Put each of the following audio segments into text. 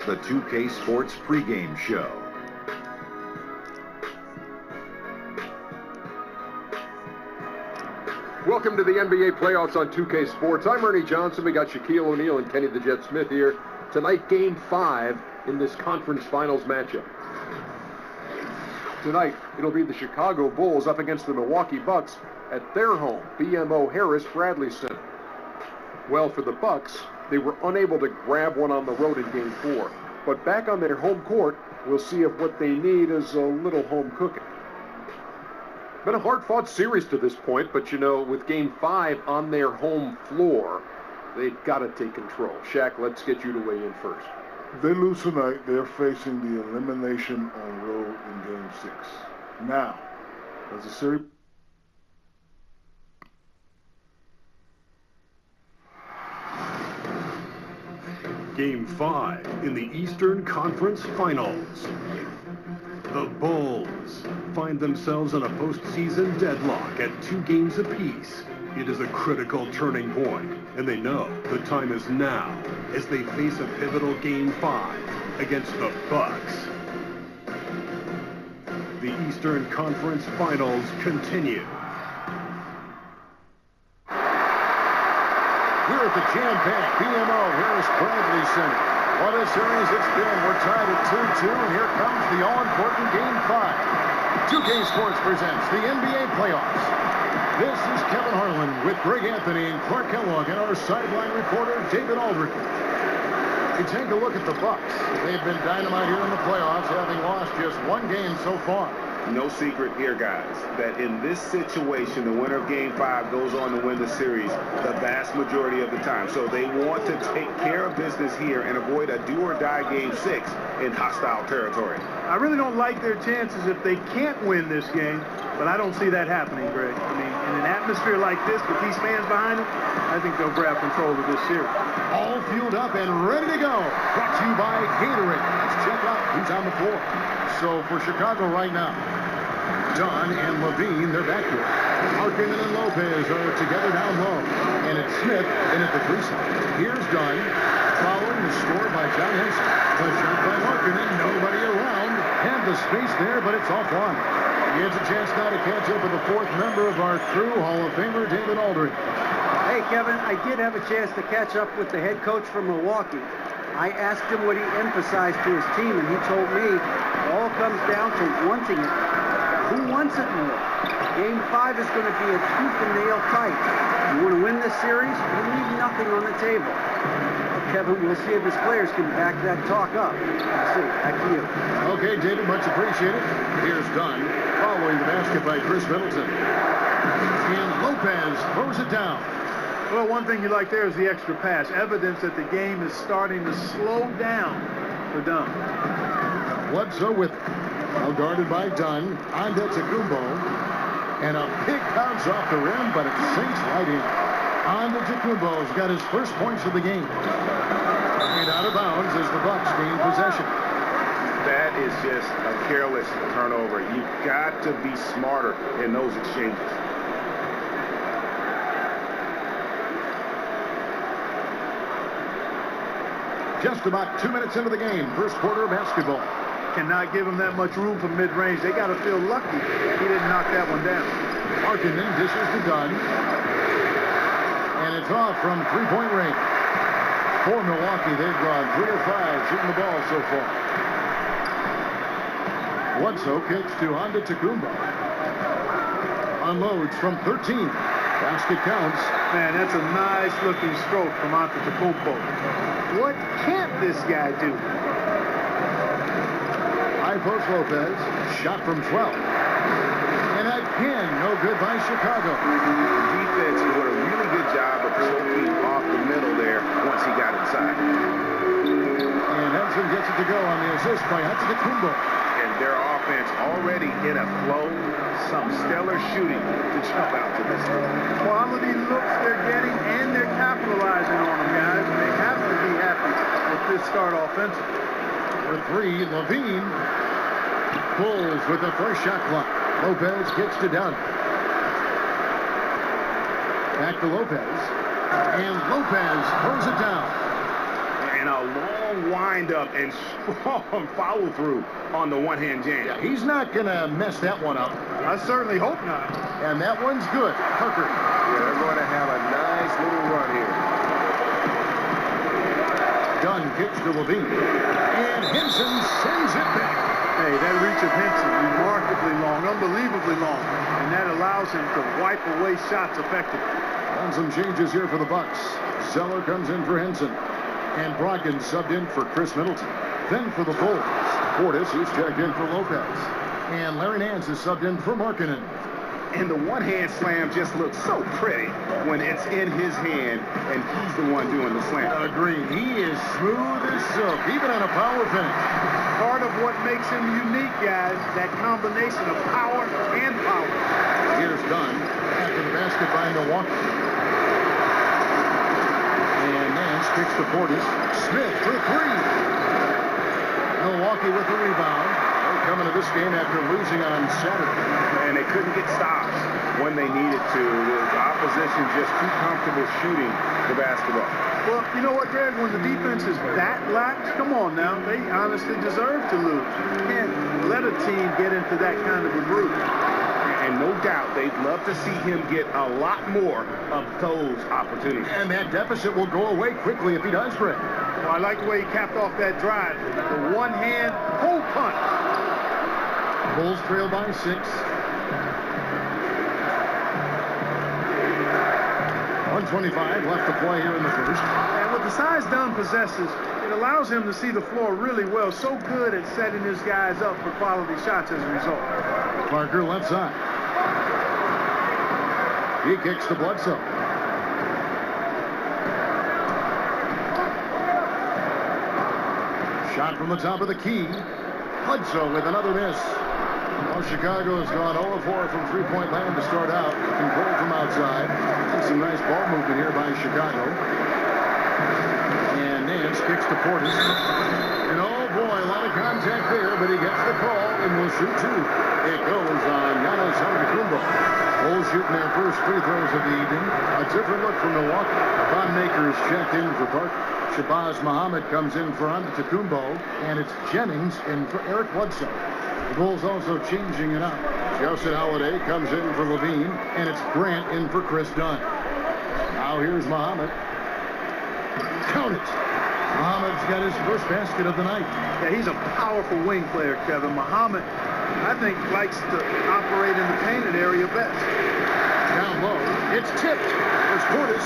the 2K Sports pregame show. Welcome to the NBA playoffs on 2K Sports. I'm Ernie Johnson. We got Shaquille O'Neal and Kenny the Jet Smith here. Tonight, Game 5 in this conference finals matchup. Tonight, it'll be the Chicago Bulls up against the Milwaukee Bucks at their home, BMO Harris Bradley Center. Well, for the Bucks, they were unable to grab one on the road in Game 4. But back on their home court, we'll see if what they need is a little home cooking. Been a hard-fought series to this point, but you know, with Game 5 on their home floor, they've got to take control. Shaq, let's get you to weigh in first. If they lose tonight, they're facing the elimination on road in Game 6. Now, as a series... Game 5 in the Eastern Conference Finals. The Bulls find themselves in a postseason deadlock at 2 games apiece. It is a critical turning point, and they know the time is now as they face a pivotal Game 5 against the Bucks. The Eastern Conference Finals continue. Here at the jam-packed BMO Harris Bradley Center. What a series it's been. We're tied at 2-2, and here comes the all-important Game 5. 2K Sports presents the NBA playoffs. This is Kevin Harlan with Greg Anthony and Clark Kellogg and our sideline reporter, David Aldrich. You take a look at the Bucks. They've been dynamite here in the playoffs, having lost just 1 game so far. No secret here, guys, that in this situation, the winner of Game 5 goes on to win the series the vast majority of the time. So they want to take care of business here and avoid a do-or-die Game 6 in hostile territory. I really don't like their chances if they can't win this game, but I don't see that happening, Greg. I mean, in an atmosphere like this with these fans behind them, I think they'll grab control of this series. All fueled up and ready to go. Brought to you by Gatorade. Let's check out who's on the floor. So for Chicago right now, Dunn and Levine, they're back here. Markkanen and Lopez are together down low. And it's Smith in at the crease. Here's Dunn, following the score by John Henson. The shot by Markkanen, nobody around. Had the space there, but it's offline. He has a chance now to catch up with the 4th member of our crew, Hall of Famer David Aldrich. Hey, Kevin, I did have a chance to catch up with the head coach from Milwaukee. I asked him what he emphasized to his team, and he told me it all comes down to wanting it. Who wants it more? Game 5 is going to be a tooth-and-nail fight. You want to win this series? You leave nothing on the table. Well, Kevin, we'll see if his players can back that talk up. Let's see. Back to you. Okay, David, much appreciated. Here's Dunn, following the basket by Chris Middleton. And Lopez throws it down. Well, one thing you like there is the extra pass. Evidence that the game is starting to slow down for Dunn. Bledsoe with it. Now guarded by Dunn. Antetokounmpo. And a big bounce off the rim, but it sinks right in. Antetokounmpo's got his first points of the game. And out of bounds as the Bucks gain possession. That is just a careless turnover. You've got to be smarter in those exchanges. Just about 2 minutes into the game, first quarter of basketball. Cannot give him that much room from mid-range. They got to feel lucky he didn't knock that one down. Markkanen dishes to Dunn. And it's off from three-point range. For Milwaukee, they've gone 3 of 5 shooting the ball so far. Bledsoe kicks to Antetokounmpo. Unloads from 13. Basket counts. Man, that's a nice-looking stroke from Antetokounmpo. What can't this guy do? High post Lopez. Shot from 12. And again, no good by Chicago. Defense did a really good job of choking off the middle there once he got inside. And Henson gets it to go on the assist by Antetokounmpo. And their offense already in a flow. Some stellar shooting to jump out to this. Quality looks they're getting, and they're capitalizing on them, guys. They have to be happy with this start offensively. For 3, Levine pulls with the first shot clock. Lopez gets to Dunn. Back to Lopez. And Lopez throws it down. And a long strong windup and strong follow-through on the one-hand jam. Yeah, he's not going to mess that one up. I certainly hope not. And that one's good. Parker. Yeah, they're going to have a nice little run here. Dunn kicks to Levine. And Henson sends it back. Hey, that reach of Henson, remarkably long, unbelievably long. And that allows him to wipe away shots effectively. On some changes here for the Bucks. Zeller comes in for Henson. And Brogdon subbed in for Chris Middleton. Then for the Bulls, Portis, he's checked in for Lopez. And Larry Nance is subbed in for Markkanen. And the one-hand slam just looks so pretty when it's in his hand and he's the one doing the slam. Agreed. He is smooth as silk, even on a power finish. Part of what makes him unique, guys, that combination of power and power. Here's Dunn after the basket by Milwaukee. And Nance kicks to Portis. Smith for three. Milwaukee with the rebound. They're coming to this game after losing on Saturday. And they couldn't get stops when they needed to. The opposition just too comfortable shooting the basketball. Well, you know what, Greg? When the defense is that lax, come on now. They honestly deserve to lose. You can't let a team get into that kind of a groove. And no doubt they'd love to see him get a lot more of those opportunities. And that deficit will go away quickly if he does, Greg. Well, I like the way he capped off that drive. The one-hand pull punch. Bulls trail by 6. 1:25 left to play here in the first. And with the size Dunn possesses, it allows him to see the floor really well. So good at setting his guys up for quality shots as a result. Parker left side. He kicks to Bledsoe. Shot from the top of the key. Bledsoe with another miss. Well, Chicago has gone 0-4 from three-point land to start out. Control from outside. And some nice ball movement here by Chicago. And Nance kicks to Portis. And oh boy, a lot of contact there, but he gets the call and will shoot two. It goes on Giannis Antetokounmpo. Bulls shooting their first free throws of the evening. A different look from Milwaukee. Von Maker is checked in for Parker. Shabazz Muhammad comes in for Antetokounmpo. And it's Jennings in for Eric Bledsoe. The Bulls also changing it up. Justin Holiday comes in for Levine, and it's Grant in for Chris Dunn. Now here's Muhammad. Count it. Muhammad's got his first basket of the night. Yeah, he's a powerful wing player, Kevin. Muhammad, I think, likes to operate in the painted area best. Down low. It's tipped. There's Portis.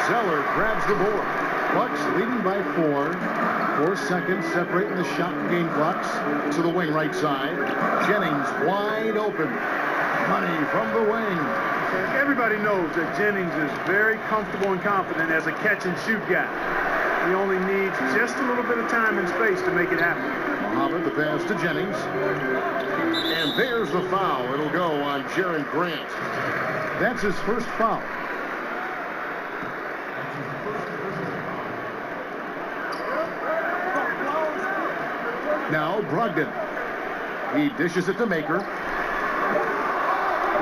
Zeller grabs the board. Bucks leading by 4. 4 seconds separating the shot and game clocks to the wing right side. Jennings wide open. Money from the wing. Everybody knows that Jennings is very comfortable and confident as a catch-and-shoot guy. He only needs just a little bit of time and space to make it happen. Muhammad, the pass to Jennings. And there's the foul. It'll go on Jaren Grant. That's his first foul. Now Brogdon. He dishes it to Maker.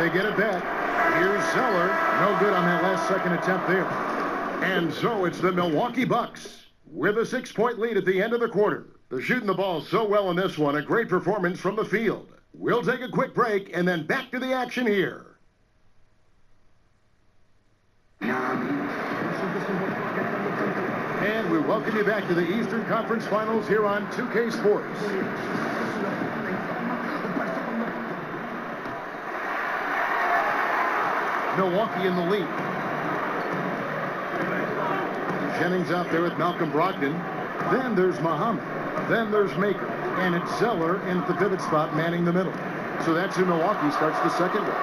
They get it back. Here's Zeller. No good on that last second attempt there. And so it's the Milwaukee Bucks with a 6-point lead at the end of the quarter. They're shooting the ball so well in this one. A great performance from the field. We'll take a quick break and then back to the action here. And we welcome you back to the Eastern Conference Finals here on 2K Sports. Milwaukee in the lead. Jennings out there with Malcolm Brogdon. Then there's Muhammad. Then there's Maker. And it's Zeller in at the pivot spot manning the middle. So that's who Milwaukee starts the second with.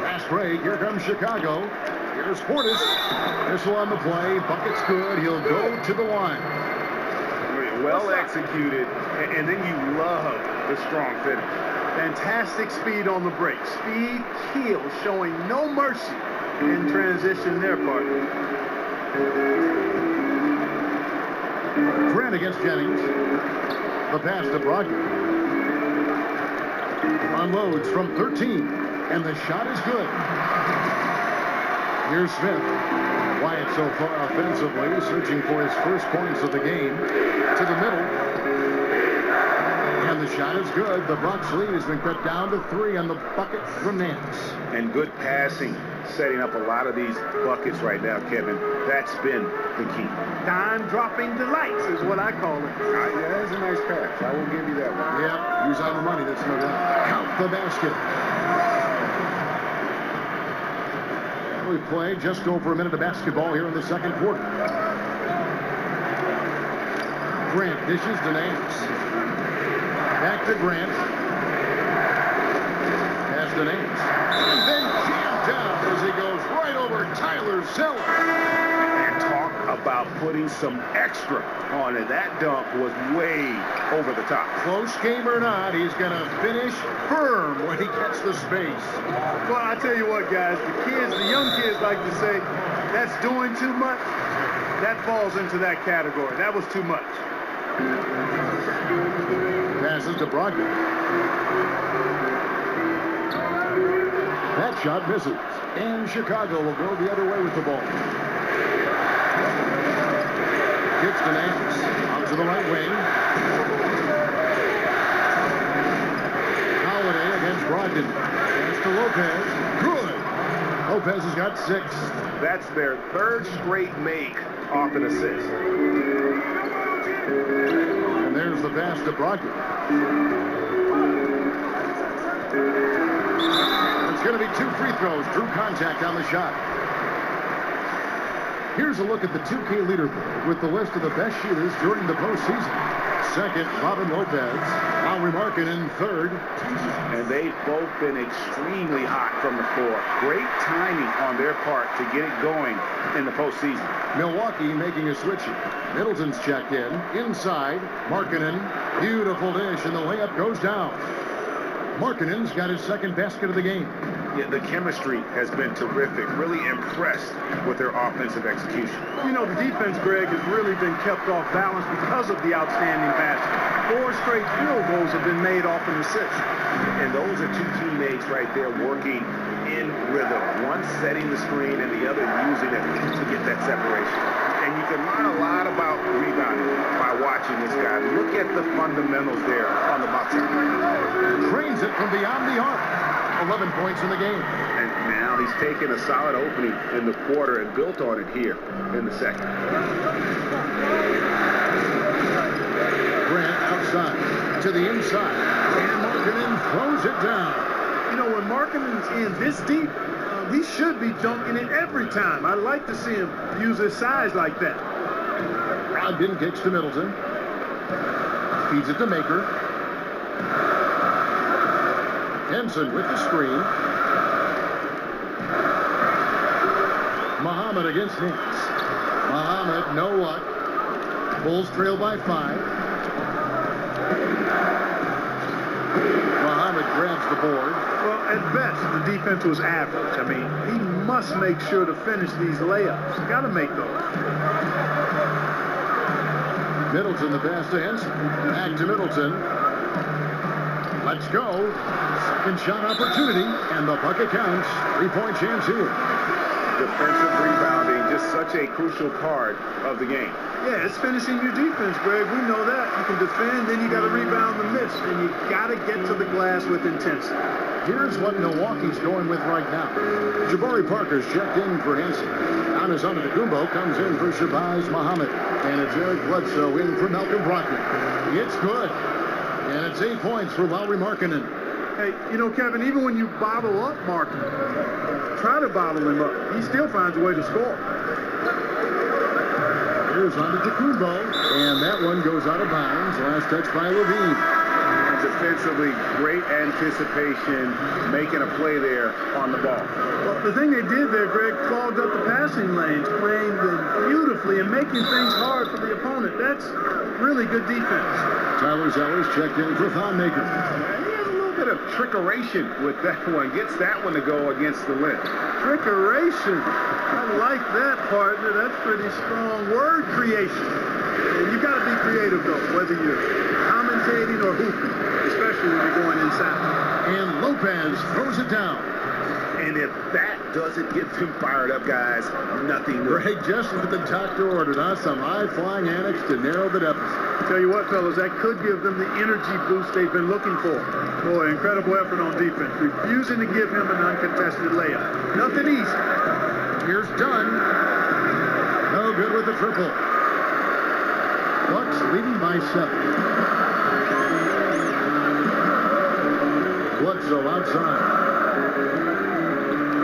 Fast break. Here comes Chicago. Here's Portis. Missile on the play. Bucket's good. He'll go to the line. Well executed. And then you love the strong finish. Fantastic speed on the break. Speed kills, showing no mercy in transition there, partner. Grant against Jennings. The pass to Brogdon. Unloads from 13. And the shot is good. Here's Smith. Quiet so far offensively, searching for his first points of the game. To the middle. And the shot is good. The Bucks lead has been cut down to 3 on the bucket from Nance. And good passing, setting up a lot of these buckets right now, Kevin. That's been the key. Dime-dropping delights is what I call it. Yeah, that's a nice pass. I will give you that one. Yeah, he's on the money. That's no doubt. Count the basket. We play just over a minute of basketball here in the second quarter. Grant dishes to Nance. Back to Grant. Pass to Nance. And then jammed down as he goes right over Tyler Zeller. And talk about putting some extra on it. That dunk was way over the top. Close game or not, he's going to finish firm when he gets the space. Well, I tell you what, guys, the young kids like to say, that's doing too much. That falls into that category. That was too much. Passes to Brogdon. That shot misses. And Chicago will go the other way with the ball. Kicks to Nance. Out to the right wing. Holiday against Brogdon. Pass to Lopez. Good. Lopez has got 6. That's their 3rd straight make off an assist. And there's the pass to Brogdon. It's going to be 2 free throws. Drew contact on the shot. Here's a look at the 2K leaderboard with the list of the best shooters during the postseason. Second, Robin Lopez. Lauri Markkanen, 3rd. And they've both been extremely hot from the floor. Great timing on their part to get it going in the postseason. Milwaukee making a switch. Middleton's checked in. Inside, Markkanen. Beautiful dish, and the layup goes down. Markkanen's got his 2nd basket of the game. Yeah, the chemistry has been terrific. Really impressed with their offensive execution. You know, the defense, Greg, has really been kept off balance because of the outstanding passing. 4 straight field goals have been made off an assist. And those are 2 teammates right there working in rhythm. One setting the screen and the other using it to get that separation. And you can learn a lot about rebounding by watching this guy. Look at the fundamentals there on the box out. Trains it from beyond the arc. 11 points in the game. And now he's taken a solid opening in the quarter and built on it here in the second. Grant outside to the inside. And Markkanen throws it down. You know, when Markkanen's in this deep, he should be dunking it every time. I'd like to see him use his size like that. Brogdon kicks to Middleton. Feeds it to Maker. Henson with the screen. Muhammad against Nance. Muhammad, no luck. Bulls trail by 5. Muhammad grabs the board. Well, at best, the defense was average. I mean, he must make sure to finish these layups. Got to make those. Middleton, the pass to Henson. Back to Middleton. Let's go. Second shot opportunity, and the bucket counts. 3-point chance here. Defensive rebounding, just such a crucial part of the game. Yeah, it's finishing your defense, Greg. We know that. You can defend, then you got to rebound the miss, and you got to get to the glass with intensity. Here's what Milwaukee's going with right now. Jabari Parker's checked in for Henson. Giannis Antetokounmpo comes in for Shabazz Muhammad. And it's Eric Bledsoe in for Malcolm Brogdon. It's good. And it's 8 points for Lauri Markkanen. Hey, you know, Kevin, even when you bottle up Markkanen, try to bottle him up, he still finds a way to score. Here's Antetokounmpo, and that one goes out of bounds. Last touch by Levine. Defensively, great anticipation, making a play there on the ball. Well, the thing they did there, Greg, clogged up the passing lanes, playing them beautifully and making things hard for the opponent. That's really good defense. Tyler Zeller's checked in for Thonmaker. He has a little bit of trickeration with that one. Gets that one to go against the rim. Trickeration. I like that, partner. That's pretty strong word creation. And you got to be creative, though, whether you're commentating or hooping, especially when you're going inside. And Lopez throws it down. And if that doesn't get them fired up, guys, nothing will. Greg, just what the doctor ordered, huh? Some high-flying annex to narrow the deficit. Tell you what, fellas, that could give them the energy boost they've been looking for. Boy, incredible effort on defense. Refusing to give him an uncontested layup. Nothing easy. Here's Dunn. No good with the triple. Bucks leading by 7. Bledsoe outside.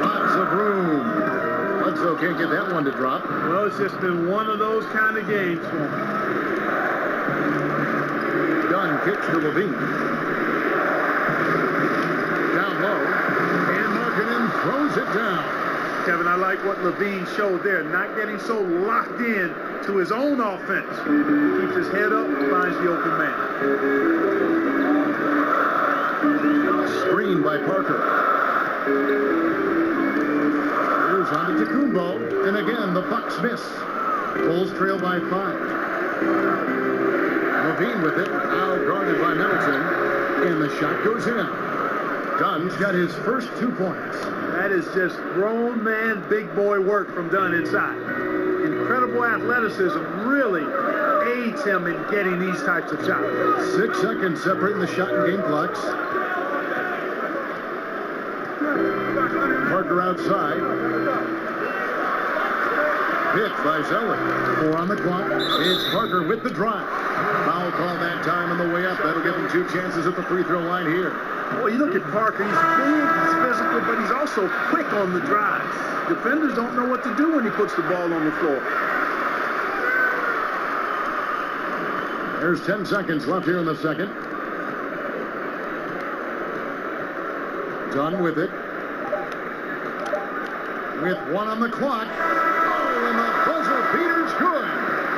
Lots of room. Bledsoe can't get that one to drop. Well, it's just been one of those kind of games for him. Dunn kicks to Levine. Down low. And Markkanen throws it down. Kevin, I like what Levine showed there. Not getting so locked in to his own offense. He keeps his head up and finds the open man. Screen by Parker. Here's Antetokounmpo. And again, the Bucks miss. Bulls trail by 5. Levine with it. Now guarded by Middleton. And the shot goes in. Dunn's got his first 2 points. That is just grown man, big boy work from Dunn inside. Incredible athleticism really aids him in getting these types of shots. 6 seconds separating the shot and game clocks. Parker outside. Picked by Zeller. 4 on the clock. It's Parker with the drive. Foul call that time on the way up. That'll give him 2 chances at the free throw line here. Well, you look at Parker, he's big, he's physical, but he's also quick on the drive. Defenders don't know what to do when he puts the ball on the floor. There's 10 seconds left here in the second. Dunn with it. With 1 on the clock. Oh, and the buzzer beater's good.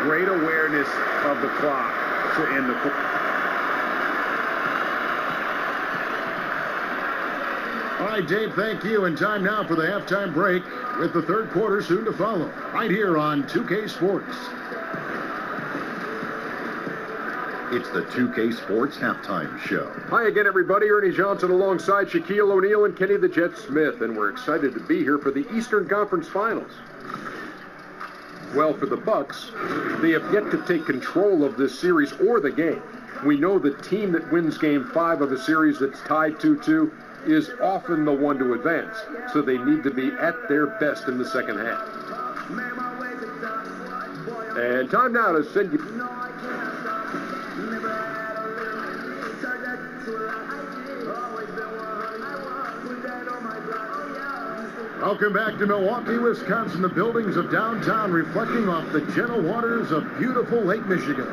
Great awareness of the clock to end the quarter. All right, Dave, thank you. And time now for the halftime break with the third quarter soon to follow. Right here on 2K Sports. It's the 2K Sports Halftime Show. Hi again, everybody. Ernie Johnson alongside Shaquille O'Neal and Kenny the Jet Smith. And we're excited to be here for the Eastern Conference Finals. Well, for the Bucks, they have yet to take control of this series or the game. We know the team that wins Game 5 of a series that's tied 2-2 is often the one to advance, so they need to be at their best in the second half. And time now to send you... Welcome back to Milwaukee, Wisconsin, the buildings of downtown reflecting off the gentle waters of beautiful Lake Michigan.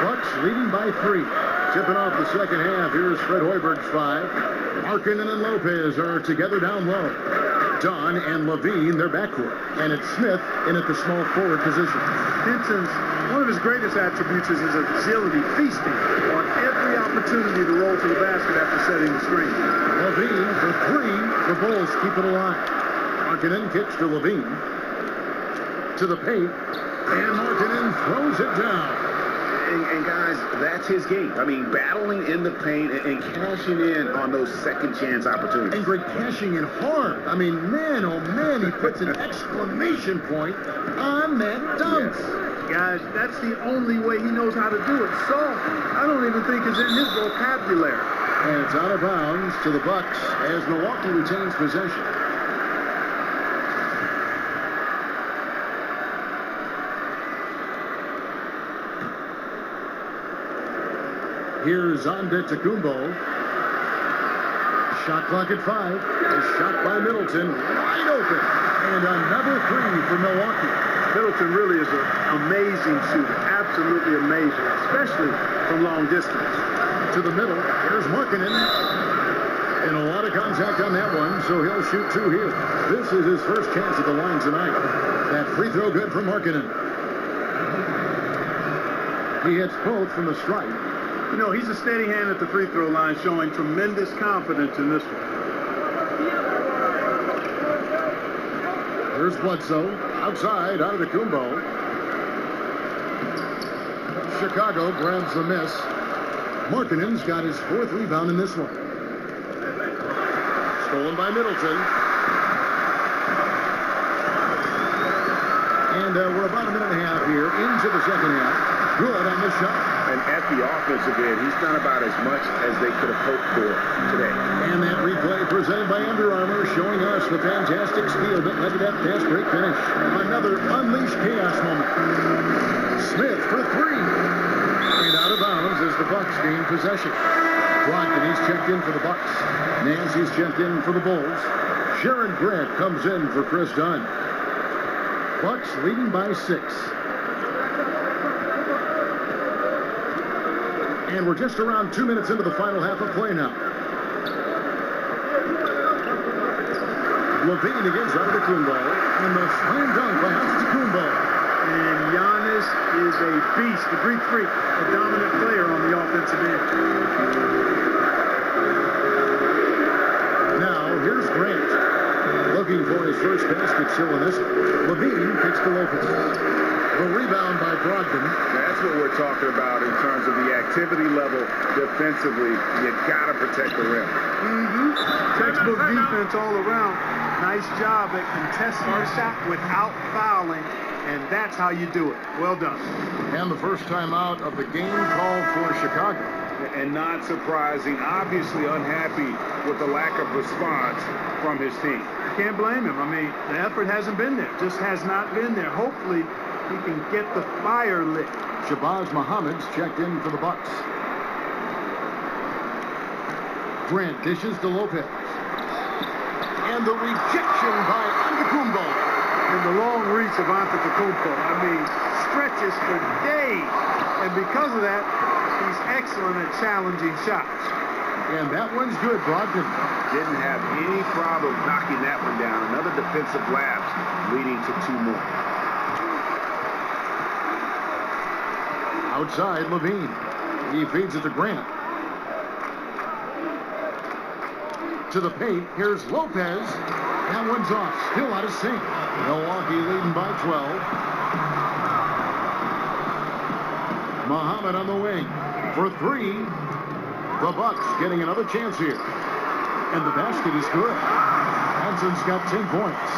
Bucks leading by 3. Tipping off the second half. Here's Fred Hoiberg's 5. Markkanen and Lopez are together down low. Dunn and Levine, their backcourt. And it's Smith in at the small forward position. Henson's, one of his greatest attributes is his agility, feasting on every opportunity to roll to the basket after setting the screen. Levine for 3. The Bulls keep it alive. Markkanen kicks to Levine. To the paint. And Markkanen throws it down. And guys, that's his game. I mean, battling in the paint and cashing in on those second chance opportunities. And Greg cashing in hard. I mean, man, oh man, he puts an exclamation point on that dunk. Yes. Guys, that's the only way he knows how to do it. So, I don't even think it's in his vocabulary. And it's out of bounds to the Bucks as Milwaukee retains possession. Here's Antetokounmpo. Shot clock at 5. A shot by Middleton. Wide open. And another 3 for Milwaukee. Middleton really is an amazing shooter. Absolutely amazing, especially from long distance. To the middle. Here's Markkanen. And a lot of contact on that one, so he'll shoot 2 here. This is his first chance at the line tonight. That free throw good for Markkanen. He hits both from the stripe. You know, he's a steady hand at the free throw line, showing tremendous confidence in this one. Here's Bledsoe. Outside, Antetokounmpo. Chicago grabs the miss. Markkanen's got his 4th rebound in this one. Stolen by Middleton. And we're about a minute and a half here into the second half. Good on the shot. And at the offensive end, he's done about as much as they could have hoped for today. And that replay presented by Under Armour showing us the fantastic steal that led to that fast break finish. Another unleashed chaos moment. Smith for 3. And out of bounds as the Bucks gain possession. Brogdon, he's checked in for the Bucks. Nance, he's checked in for the Bulls. Sharon Grant comes in for Chris Dunn. Bucks leading by 6. And we're just around 2 minutes into the final half of play now. Levine against Antetokounmpo. And the slam dunk by Antetokounmpo. And Giannis is a beast, the Greek freak, a dominant player on the offensive end. Now, here's Grant. Looking for his first basket still in this. Levine kicks to Lopez. The rebound by Brogdon. That's what we're talking about in terms of the activity level defensively. You got to protect the rim. Textbook defense all around. Nice job at contesting the shot without fouling, and that's how you do it. Well done. And the first time out of the game called for Chicago. And not surprising, obviously unhappy with the lack of response from his team. Can't blame him. I mean, the effort hasn't been there. Just has not been there. Hopefully, he can get the fire lit. Shabazz Muhammad's checked in for the Bucks. Grant dishes to Lopez. And the rejection by Antetokounmpo. And the long reach of Antetokounmpo. I mean, stretches for days. And because of that, he's excellent at challenging shots. And that one's good, Brogdon. Didn't have any problem knocking that one down. Another defensive lapse leading to 2 more. Outside, Levine. He feeds it to Grant. To the paint, here's Lopez. That one's off, still out of sync. Milwaukee leading by 12. Muhammad on the wing for 3. The Bucks getting another chance here. And the basket is good. Hanson's got 10 points.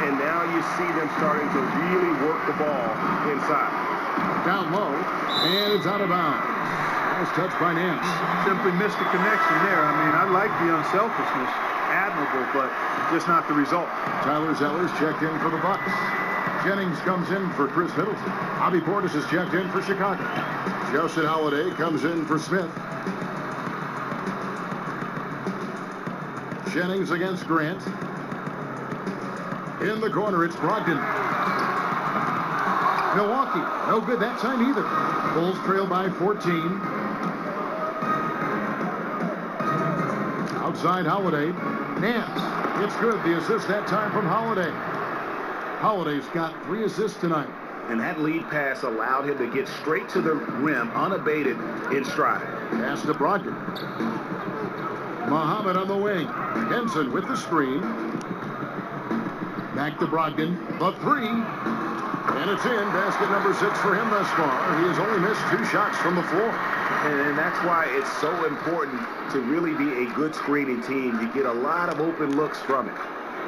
And now you see them starting to really work the ball inside. Down low, and it's out of bounds. Nice touch by Nance. Simply missed the connection there. I mean, I like the unselfishness. Admirable, but just not the result. Tyler Zeller's checked in for the Bucks. Jennings comes in for Chris Middleton. Bobby Portis is checked in for Chicago. Justin Holiday comes in for Smith. Jennings against Grant. In the corner, it's Brogdon. Milwaukee, no good that time either. Bulls trail by 14. Outside Holiday. Nance. It's good. The assist that time from Holiday. Holiday's got 3 assists tonight. And that lead pass allowed him to get straight to the rim unabated in stride. Pass to Brogdon. Muhammad on the wing. Henson with the screen. Back to Brogdon. The 3. And it's in. Basket number 6 for him thus far. He has only missed 2 shots from the floor. And that's why it's so important to really be a good screening team. You get a lot of open looks from it.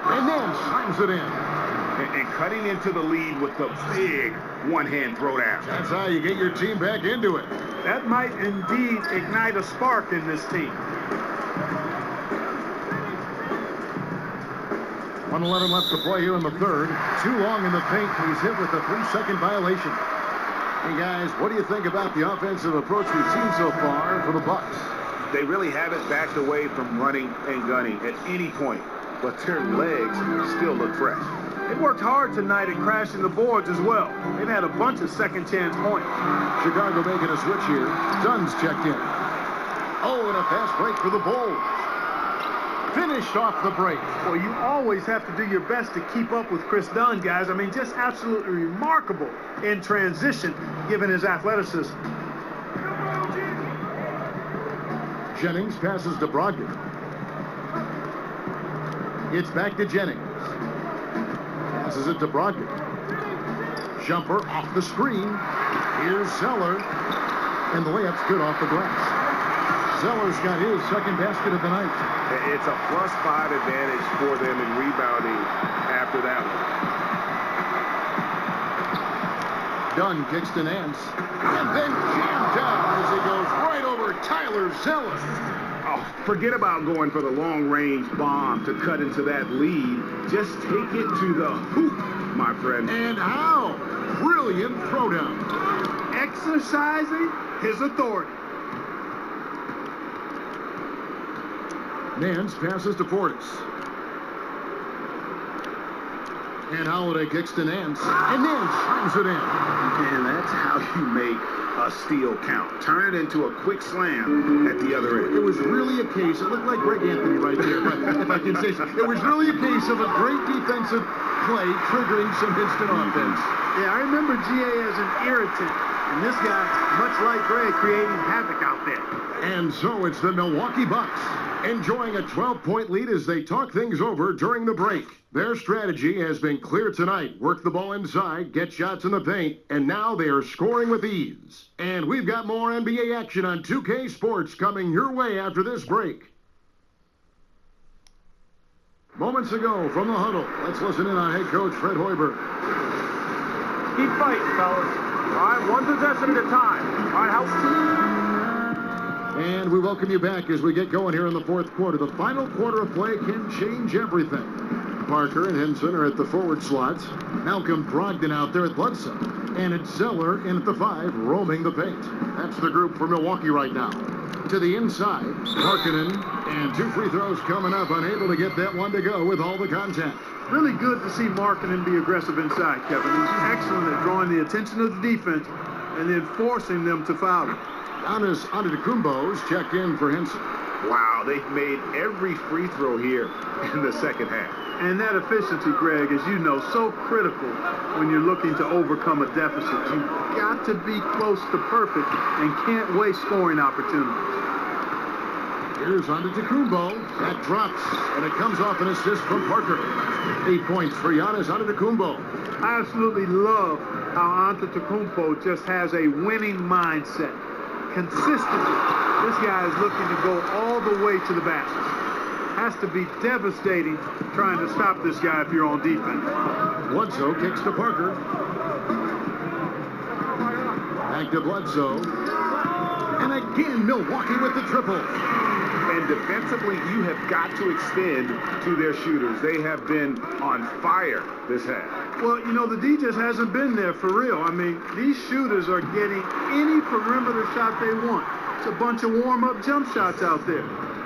And then slams it in. And cutting into the lead with the big one-hand throwdown. That's how you get your team back into it. That might indeed ignite a spark in this team. 1:11 left to play here in the third. Too long in the paint. He's hit with a 3-second violation. Hey, guys, what do you think about the offensive approach we've seen so far for the Bucks? They really haven't backed away from running and gunning at any point, but their legs still look fresh. They worked hard tonight at crashing the boards as well. They've had a bunch of second-chance points. Chicago making a switch here. Dunn's checked in. Oh, and a fast break for the Bulls. Finished off the break. Well, you always have to do your best to keep up with Chris Dunn, guys. I mean, just absolutely remarkable in transition, given his athleticism. Jennings passes to Brogdon. It's back to Jennings. Passes it to Brogdon. Jumper off the screen. Here's Zeller, and the layup's good off the glass. Zeller's got his second basket of the night. It's a +5 advantage for them in rebounding after that one. Dunn kicks to Nance, and then jammed down as he goes right over Tyler Zeller. Oh, forget about going for the long-range bomb to cut into that lead. Just take it to the hoop, my friend. And how? Brilliant throwdown. Exercising his authority. Nance passes to Portis. And Holiday kicks to Nance. And Nance slams it in. And that's how you make a steal count. Turn it into a quick slam at the other end. It was really a case, it looked like Greg Anthony right there, if I can say so. It was really a case of a great defensive play triggering some instant offense. Yeah, I remember GA as an irritant. And this guy, much like Greg, creating havoc out there. And so it's the Milwaukee Bucks enjoying a 12-point lead as they talk things over during the break. Their strategy has been clear tonight. Work the ball inside, get shots in the paint, and now they are scoring with ease. And we've got more NBA action on 2K Sports coming your way after this break. Moments ago from the huddle, let's listen in on head coach Fred Hoiberg. Keep fighting, fellas. All right, one possession at a time. All right, help. And we welcome you back as we get going here in the fourth quarter. The final quarter of play can change everything. Parker and Henson are at the forward slots. Malcolm Brogdon out there at Bledsoe. And it's Zeller in at the 5, roaming the paint. That's the group for Milwaukee right now. To the inside, Markkanen, and 2 free throws coming up, unable to get that one to go with all the contact. Really good to see Markkanen be aggressive inside, Kevin. He's excellent at drawing the attention of the defense and then forcing them to foul him. Giannis Antetokounmpo's checked in for Henson. Wow, they've made every free throw here in the second half. And that efficiency, Greg, as you know, so critical when you're looking to overcome a deficit. You've got to be close to perfect and can't waste scoring opportunities. Here's Antetokounmpo. That drops, and it comes off an assist from Parker. 8 points for Giannis Antetokounmpo. I absolutely love how Antetokounmpo just has a winning mindset. Consistently, this guy is looking to go all the way to the basket. Has to be devastating trying to stop this guy if you're on defense. Bledsoe kicks to Parker. Back to Bledsoe. And again, Milwaukee with the triple. And defensively, you have got to extend to their shooters. They have been on fire this half. Well, you know, the D just hasn't been there for real. I mean, these shooters are getting any perimeter shot they want. It's a bunch of warm-up jump shots out there.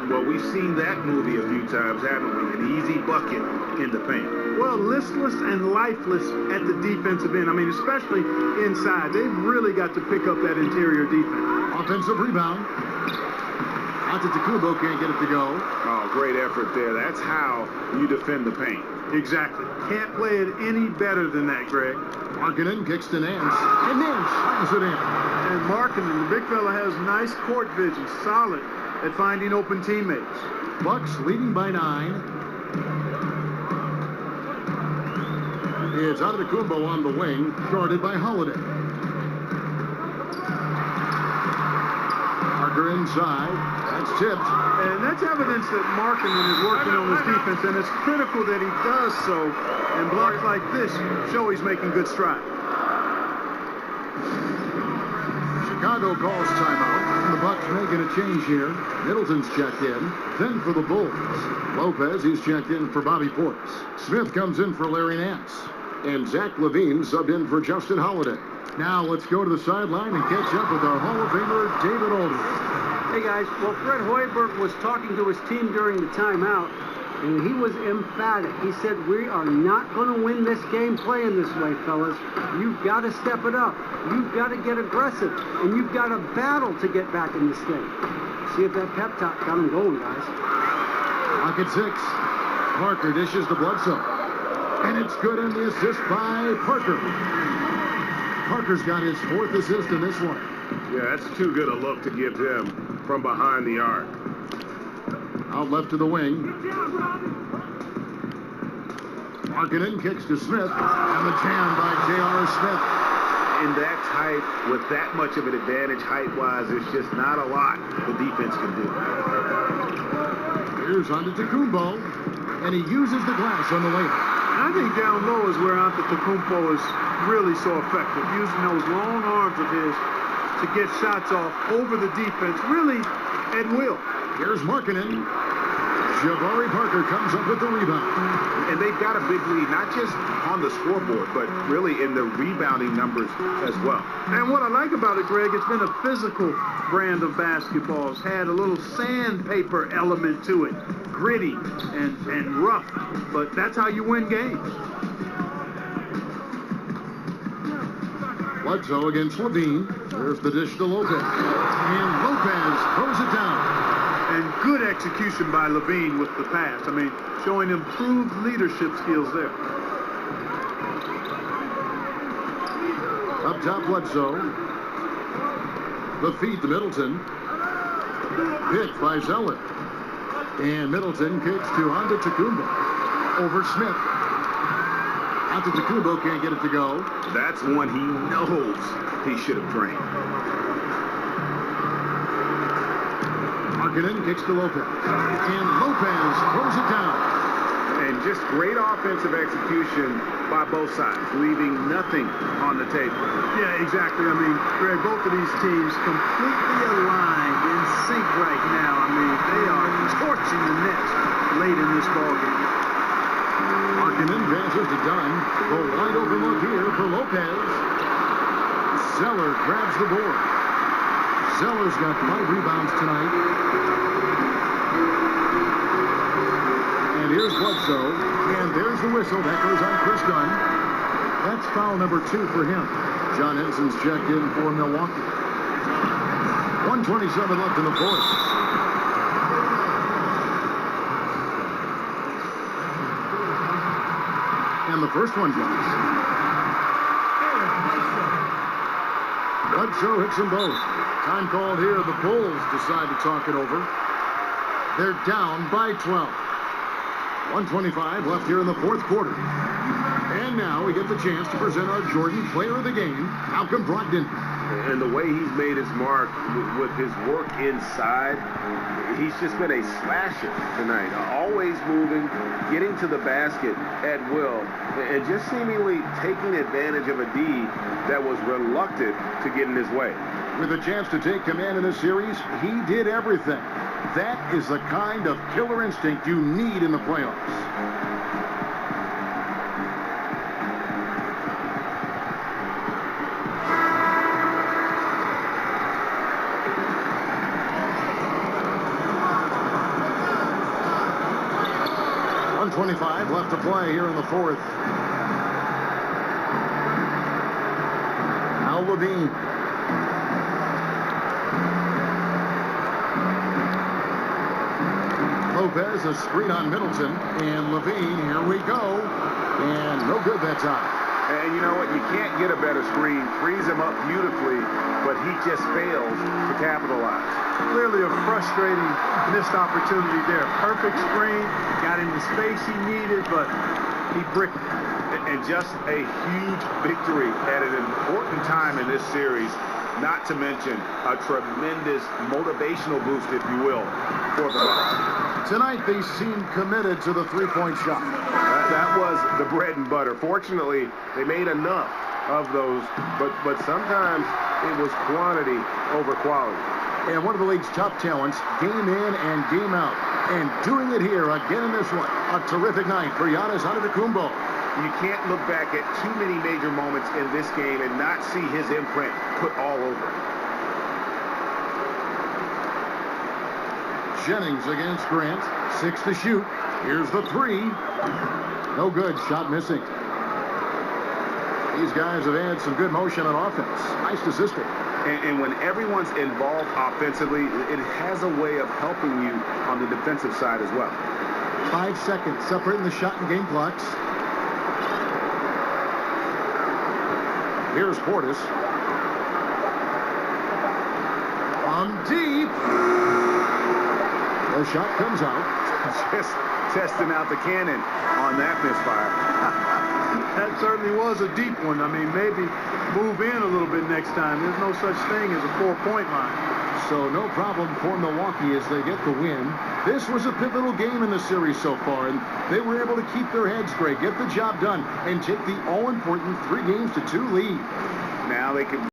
Well, we've seen that movie a few times, haven't we? An easy bucket in the paint. Well, listless and lifeless at the defensive end. I mean, especially inside. They've really got to pick up that interior defense. Offensive rebound. Antetokounmpo can't get it to go. Oh, great effort there. That's how you defend the paint. Exactly. Can't play it any better than that, Greg. Markkanen kicks to Nance, and Nance slams it in. And Markkanen, the big fella, has nice court vision, solid at finding open teammates. Bucks leading by 9. It's Antetokounmpo on the wing, guarded by Holiday. Parker inside. That's tipped. And that's evidence that Markkanen is working on his defense, and it's critical that he does so. And blocks like this show he's making good strides. Chicago calls timeout. The Bucks making a change here. Middleton's checked in. Then for the Bulls. Lopez, he's checked in for Bobby Portis. Smith comes in for Larry Nance. And Zach LaVine subbed in for Justin Holiday. Now let's go to the sideline and catch up with our Hall of Famer, David Aldridge. Hey, guys. Well, Fred Hoiberg was talking to his team during the timeout, and he was emphatic. He said, we are not going to win this game playing this way, fellas. You've got to step it up. You've got to get aggressive, and you've got to battle to get back in this game. See if that pep talk got him going, guys. Clock at 6. Parker dishes to Bledsoe. And it's good on the assist by Parker. Parker's got his 4th assist in this one. Yeah, that's too good a look to give him from behind the arc. Out left to the wing. Markkanen kicks to Smith. And the jam by J.R. Smith. in that type, with that much of an advantage height-wise, there's just not a lot the defense can do. Here's Antetokounmpo, and he uses the glass on the layup. I think down low is where Antetokounmpo is really so effective, using those long arms of his to get shots off over the defense, really at will. Here's Markkanen. Jabari Parker comes up with the rebound. And they've got a big lead, not just on the scoreboard, but really in the rebounding numbers as well. And what I like about it, Greg, it's been a physical brand of basketball. It's had a little sandpaper element to it, gritty and rough, but that's how you win games. Bledsoe against Levine. There's the dish to Lopez. And Lopez throws it down. And good execution by Levine with the pass. I mean, showing improved leadership skills there. Up top, Bledsoe. The feed to Middleton. Picked by Zeller. And Middleton kicks to Antetokounmpo. Over Smith. Antetokounmpo can't get it to go. That's one he knows he should have drained. Markkanen kicks to Lopez. And Lopez throws it down. And just great offensive execution by both sides, leaving nothing on the table. Yeah, exactly. I mean, Greg, both of these teams completely aligned, in sync right now. I mean, they are torching the nets late in this ballgame. Markkanen passes to Dunn. The wide open look here for Lopez. Zeller grabs the board. Zeller's got 5 rebounds tonight. And here's Bledsoe. And there's the whistle. That goes on Chris Dunn. That's foul number 2 for him. John Henson's checked in for Milwaukee. 1:27 left in the fourth. And the first one goes. Bledsoe hits them both. Time called here. The Bulls decide to talk it over. They're down by 12. 1:25 left here in the fourth quarter. And now we get the chance to present our Jordan Player of the Game, Malcolm Brogdon. And the way he's made his mark with his work inside, he's just been a slasher tonight. Always moving, getting to the basket at will, and just seemingly taking advantage of a D that was reluctant to get in his way. With a chance to take command in this series, he did everything. That is the kind of killer instinct you need in the playoffs. .25 left to play here in the fourth. Now Levine. Lopez, a screen on Middleton, and Levine, here we go, and no good that time. And you know what? You can't get a better screen. Frees him up beautifully, but he just fails to capitalize. Clearly a frustrating missed opportunity there. Perfect screen, got him the space he needed, but he bricked it. And just a huge victory at an important time in this series, not to mention a tremendous motivational boost, if you will, for the Bucks. Tonight they seem committed to the three-point shot. That was the bread and butter. Fortunately, they made enough of those, but sometimes it was quantity over quality. And one of the league's top talents, game in and game out. And doing it here again in this one. A terrific night for Giannis Antetokounmpo. You can't look back at too many major moments in this game and not see his imprint put all over it. Jennings against Grant. 6 to shoot. Here's the 3. No good. Shot missing. These guys have had some good motion on offense. Nice to system. And when everyone's involved offensively, it has a way of helping you on the defensive side as well. 5 seconds separating the shot and game clocks. Here's Portis. On deep. The shot comes out. Just testing out the cannon on that misfire. That certainly was a deep one. I mean, maybe move in a little bit next time. There's no such thing as a 4-point line. So no problem for Milwaukee as they get the win. This was a pivotal game in the series so far, and they were able to keep their heads straight, get the job done, and take the all-important 3-2 lead. Now they can